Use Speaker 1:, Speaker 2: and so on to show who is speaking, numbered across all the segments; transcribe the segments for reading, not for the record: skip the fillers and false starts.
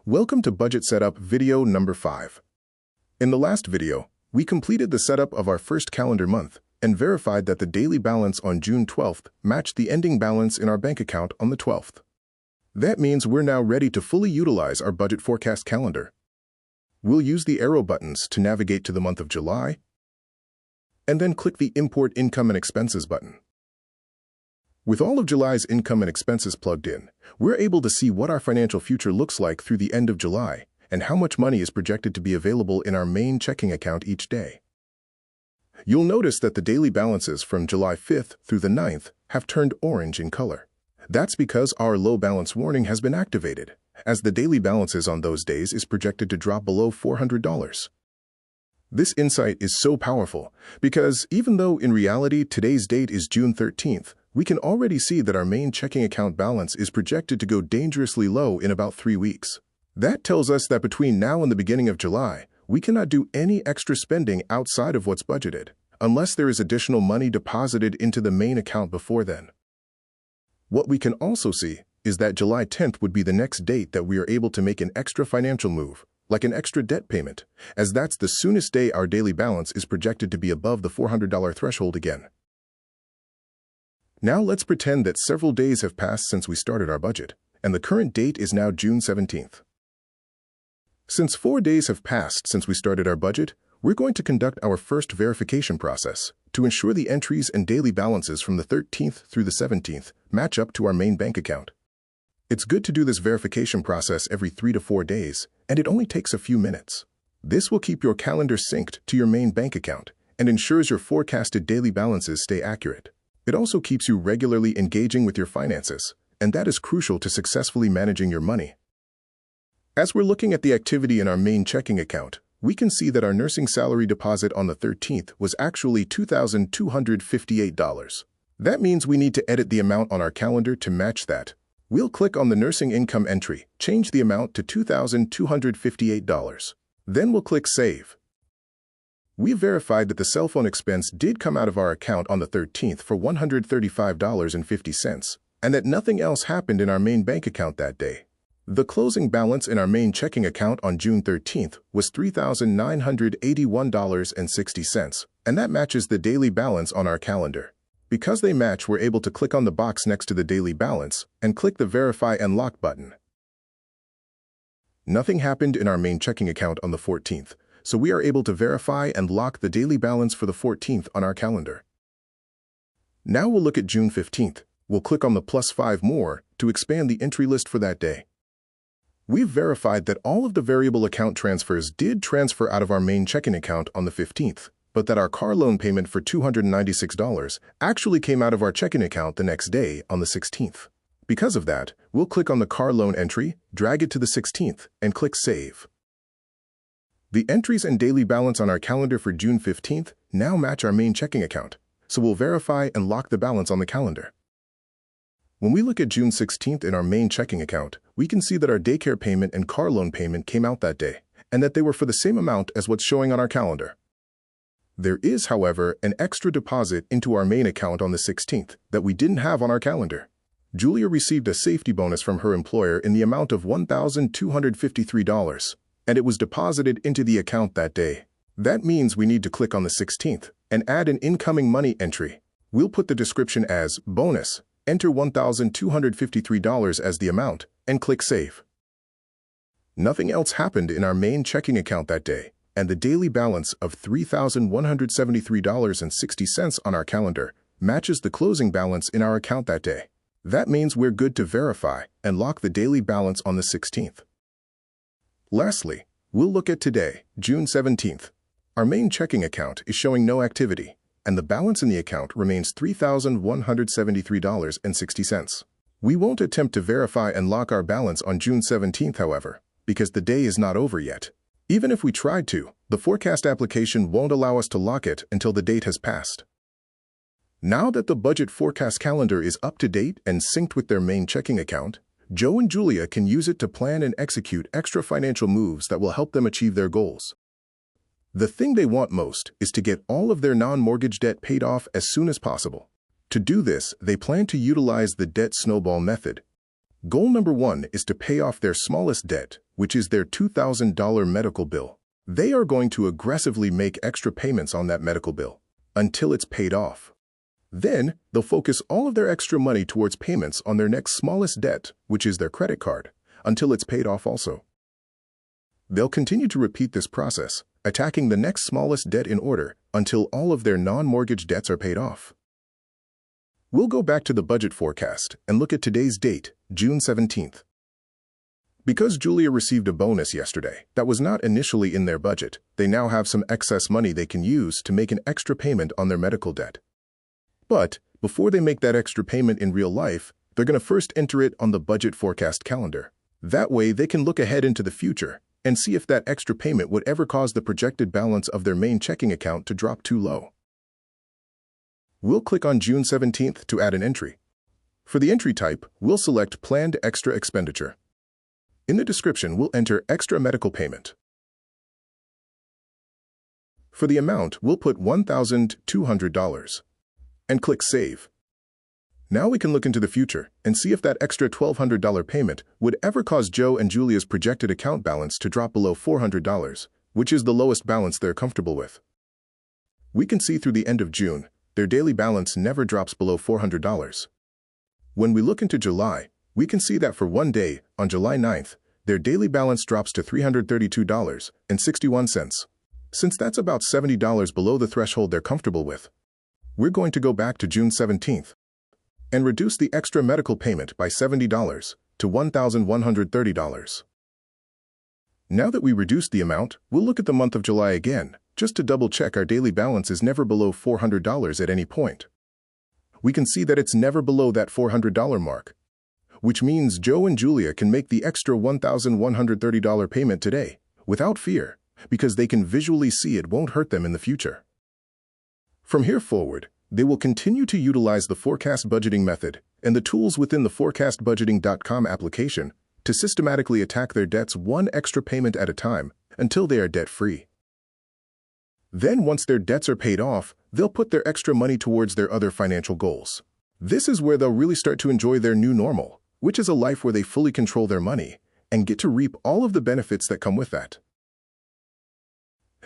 Speaker 1: Welcome to Budget Setup video number 5. In the last video, we completed the setup of our first calendar month and verified that the daily balance on June 12th matched the ending balance in our bank account on the 12th. That means we're now ready to fully utilize our budget forecast calendar. We'll use the arrow buttons to navigate to the month of July, and then click the Import Income and Expenses button. With all of July's income and expenses plugged in, we're able to see what our financial future looks like through the end of July and how much money is projected to be available in our main checking account each day. You'll notice that the daily balances from July 5th through the 9th have turned orange in color. That's because our low balance warning has been activated, as the daily balances on those days is projected to drop below $400. This insight is so powerful because even though in reality today's date is June 13th, we can already see that our main checking account balance is projected to go dangerously low in about 3 weeks. That tells us that between now and the beginning of July, we cannot do any extra spending outside of what's budgeted, unless there is additional money deposited into the main account before then. What we can also see is that July 10th would be the next date that we are able to make an extra financial move, like an extra debt payment, as that's the soonest day our daily balance is projected to be above the $400 threshold again. Now let's pretend that several days have passed since we started our budget, and the current date is now June 17th. Since 4 days have passed since we started our budget, we're going to conduct our first verification process to ensure the entries and daily balances from the 13th through the 17th match up to our main bank account. It's good to do this verification process every 3 to 4 days, and it only takes a few minutes. This will keep your calendar synced to your main bank account and ensures your forecasted daily balances stay accurate. It also keeps you regularly engaging with your finances, and that is crucial to successfully managing your money. As we're looking at the activity in our main checking account, we can see that our nursing salary deposit on the 13th was actually $2,258. That means we need to edit the amount on our calendar to match that. We'll click on the nursing income entry, change the amount to $2,258. Then we'll click Save. We verified that the cell phone expense did come out of our account on the 13th for $135.50, and that nothing else happened in our main bank account that day. The closing balance in our main checking account on June 13th was $3,981.60, and that matches the daily balance on our calendar. Because they match, we're able to click on the box next to the daily balance and click the Verify and Lock button. Nothing happened in our main checking account on the 14th, so we are able to verify and lock the daily balance for the 14th on our calendar. Now we'll look at June 15th. We'll click on the +5 more to expand the entry list for that day. We've verified that all of the variable account transfers did transfer out of our main checking account on the 15th, but that our car loan payment for $296 actually came out of our checking account the next day on the 16th. Because of that, we'll click on the car loan entry, drag it to the 16th, and click Save. The entries and daily balance on our calendar for June 15th now match our main checking account, so we'll verify and lock the balance on the calendar. When we look at June 16th in our main checking account, we can see that our daycare payment and car loan payment came out that day, and that they were for the same amount as what's showing on our calendar. There is, however, an extra deposit into our main account on the 16th that we didn't have on our calendar. Julia received a safety bonus from her employer in the amount of $1,253, and it was deposited into the account that day. That means we need to click on the 16th and add an incoming money entry. We'll put the description as bonus, enter $1,253 as the amount, and click Save. Nothing else happened in our main checking account that day, and the daily balance of $3,173.60 on our calendar matches the closing balance in our account that day. That means we're good to verify and lock the daily balance on the 16th. Lastly, we'll look at today, June 17th. Our main checking account is showing no activity, and the balance in the account remains $3,173.60. We won't attempt to verify and lock our balance on June 17th, however, because the day is not over yet. Even if we tried to, the forecast application won't allow us to lock it until the date has passed. Now that the budget forecast calendar is up to date and synced with their main checking account, Joe and Julia can use it to plan and execute extra financial moves that will help them achieve their goals. The thing they want most is to get all of their non-mortgage debt paid off as soon as possible. To do this, they plan to utilize the debt snowball method. Goal number 1 is to pay off their smallest debt, which is their $2,000 medical bill. They are going to aggressively make extra payments on that medical bill until it's paid off. Then, they'll focus all of their extra money towards payments on their next smallest debt, which is their credit card, until it's paid off also. They'll continue to repeat this process, attacking the next smallest debt in order until all of their non-mortgage debts are paid off. We'll go back to the budget forecast and look at today's date, June 17th. Because Julia received a bonus yesterday that was not initially in their budget, they now have some excess money they can use to make an extra payment on their medical debt. But before they make that extra payment in real life, they're going to first enter it on the budget forecast calendar. That way, they can look ahead into the future and see if that extra payment would ever cause the projected balance of their main checking account to drop too low. We'll click on June 17th to add an entry. For the entry type, we'll select Planned Extra Expenditure. In the description, we'll enter Extra Medical Payment. For the amount, we'll put $1,200 and click Save. Now we can look into the future and see if that extra $1,200 payment would ever cause Joe and Julia's projected account balance to drop below $400, which is the lowest balance they're comfortable with. We can see through the end of June, their daily balance never drops below $400. When we look into July, we can see that for one day, on July 9th, their daily balance drops to $332.61. Since that's about $70 below the threshold they're comfortable with, we're going to go back to June 17th and reduce the extra medical payment by $70 to $1,130. Now that we reduced the amount, we'll look at the month of July again, just to double-check our daily balance is never below $400 at any point. We can see that it's never below that $400 mark, which means Joe and Julia can make the extra $1,130 payment today without fear, because they can visually see it won't hurt them in the future. From here forward, they will continue to utilize the forecast budgeting method and the tools within the forecastbudgeting.com application to systematically attack their debts one extra payment at a time until they are debt-free. Then, once their debts are paid off, they'll put their extra money towards their other financial goals. This is where they'll really start to enjoy their new normal, which is a life where they fully control their money and get to reap all of the benefits that come with that.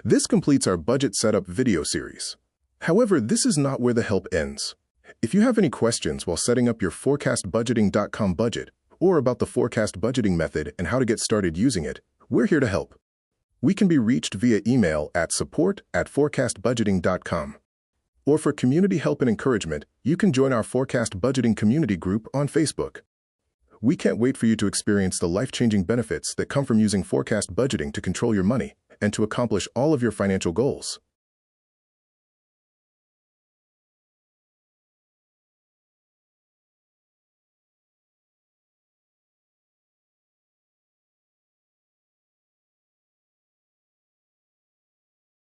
Speaker 1: This completes our budget setup video series. However, this is not where the help ends. If you have any questions while setting up your forecastbudgeting.com budget or about the forecast budgeting method and how to get started using it, we're here to help. We can be reached via email at support@forecastbudgeting.com. Or for community help and encouragement, you can join our Forecast Budgeting community group on Facebook. We can't wait for you to experience the life-changing benefits that come from using forecast budgeting to control your money and to accomplish all of your financial goals.